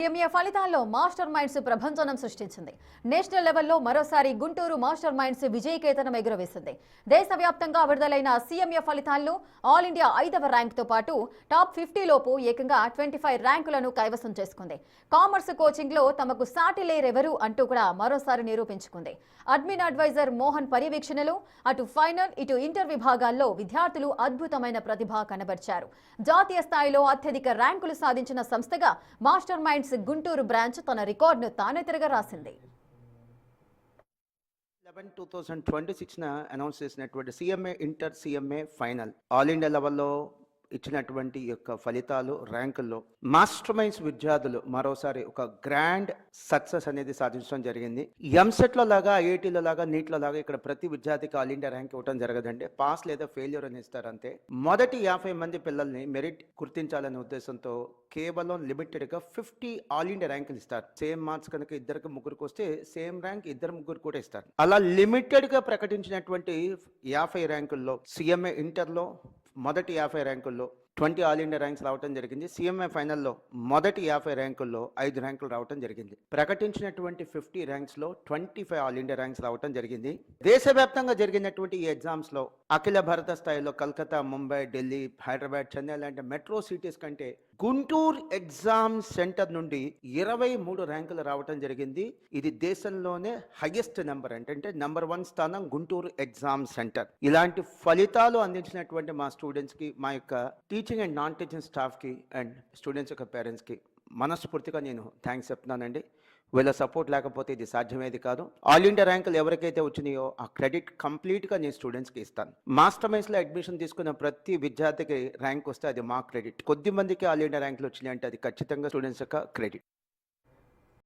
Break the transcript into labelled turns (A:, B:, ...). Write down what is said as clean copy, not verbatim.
A: MA ఫలితాల్లో master minds ప్రభంజనం సృష్టించింది. నేషనల్ లెవెల్లో మరోసారి గుంటూరు మాస్టర్ మైండ్స్ విజయకేతనం ఎగురవేసింది. దేశవ్యాప్తంగా విడుదలైన సీఎంఏ ఫలితాల్లో ఆల్ ఇండియా 5వ ర్యాంకుతో పాటు టాప్ 50 లోపు ఏకంగా 25 ర్యాంకులను కైవసం చేసుకుంది. కామర్స్ కోచింగ్ లో తమకు సాటి లేరెవరు అంటూ కూడా మరోసారి నిరూపించుకుంది. అడ్మిన్ అడ్వైజర్ మోహన్ పర్యవేక్షణలో అటు ఫైనల్ ఇటు ఇంటర్ విభాగాల్లో విద్యార్థులు అద్భుతమైన ప్రతిభ కనబర్చారు. జాతీయ స్థాయిలో అత్యధిక ర్యాంకులు సాధించిన సంస్థగా మాస్టర్ మైండ్స్ గుంటూరు బ్రాంచ్ తన రికార్డును తానే తిరగ రాసింది.
B: 2026 అనౌన్స్ చేసినటువంటి CMA inter CMA final all India లెవెల్లో ఇచ్చినటువంటి యొక్క ఫలితాలు ర్యాంకుల్లో మాస్టర్ మైండ్స్ విద్యార్థులు మరోసారి ఒక గ్రాండ్ సక్సెస్ అనేది సాధించడం జరిగింది. ఎంసెట్లో లాగా ఐఐటీలో లాగా నీట్లో లాగా ఇక్కడ ప్రతి విద్యార్థికి ఆల్ ఇండియా ర్యాంక్ ఇవ్వడం జరగదండి. పాస్ లేదా ఫెయిల్యూర్ అని ఇస్తారంతే. మొదటి 50 మంది పిల్లల్ని మెరిట్ గుర్తించాలనే ఉద్దేశంతో కేవలం లిమిటెడ్గా 50 ఆల్ ఇండియా ర్యాంకులు ఇస్తారు. సేమ్ మార్క్స్ కనుక ఇద్దరికి ముగ్గురికి వస్తే సేమ్ ర్యాంక్ ఇద్దరు ముగ్గురు కూడా ఇస్తారు. అలా లిమిటెడ్గా ప్రకటించినటువంటి 50 ర్యాంకుల్లో సిఎంఏ ఇంటర్లో మొదటి 50 ర్యాంకుల్లో 20 ఆల్ ఇండియా ర్యాంక్స్ రావడం జరిగింది. సిఎంఏ ఫైనల్లో మొదటి 50 ర్యాంకుల్లో 5 ర్యాంకులు రావడం జరిగింది. ప్రకటించినటువంటి 50 ర్యాంక్స్లో 25 ఆల్ ఇండియా ర్యాంక్స్ రావడం జరిగింది. దేశవ్యాప్తంగా జరిగినటువంటి ఈ ఎగ్జామ్స్లో అఖిల భారత స్థాయిలో కలకత్తా, ముంబై, ఢిల్లీ, హైదరాబాద్, చెన్నై లాంటి మెట్రో సిటీస్ కంటే గుంటూరు ఎగ్జామ్ సెంటర్ నుండి 23 ర్యాంకులు రావడం జరిగింది. ఇది దేశంలోనే హైయెస్ట్ నెంబర్ అంటే నెంబర్ 1 స్థానం గుంటూరు ఎగ్జామ్ సెంటర్. ఇలాంటి ఫలితాలు అందించినటువంటి మా స్టూడెంట్స్కి, మా యొక్క టీచింగ్ అండ్ నాన్ టీచింగ్ స్టాఫ్కి అండ్ స్టూడెంట్స్ యొక్క పేరెంట్స్కి మనస్ఫూర్తిగా నేను థ్యాంక్స్ చెప్తున్నానండి. వీళ్ళ సపోర్ట్ లేకపోతే ఇది సాధ్యమేది కాదు. ఆల్ ఇండియా ర్యాంకులు ఎవరికైతే వచ్చినాయో ఆ క్రెడిట్ కంప్లీట్గా నేను స్టూడెంట్స్కి ఇస్తాను. మాస్టర్ మైండ్స్లో అడ్మిషన్ తీసుకున్న ప్రతి విద్యార్థికి ర్యాంక్ వస్తే అది మా క్రెడిట్. కొద్ది మందికి ఆల్ ఇండియా ర్యాంకులు వచ్చినాయి అంటే అది ఖచ్చితంగా స్టూడెంట్స్ యొక్క క్రెడిట్.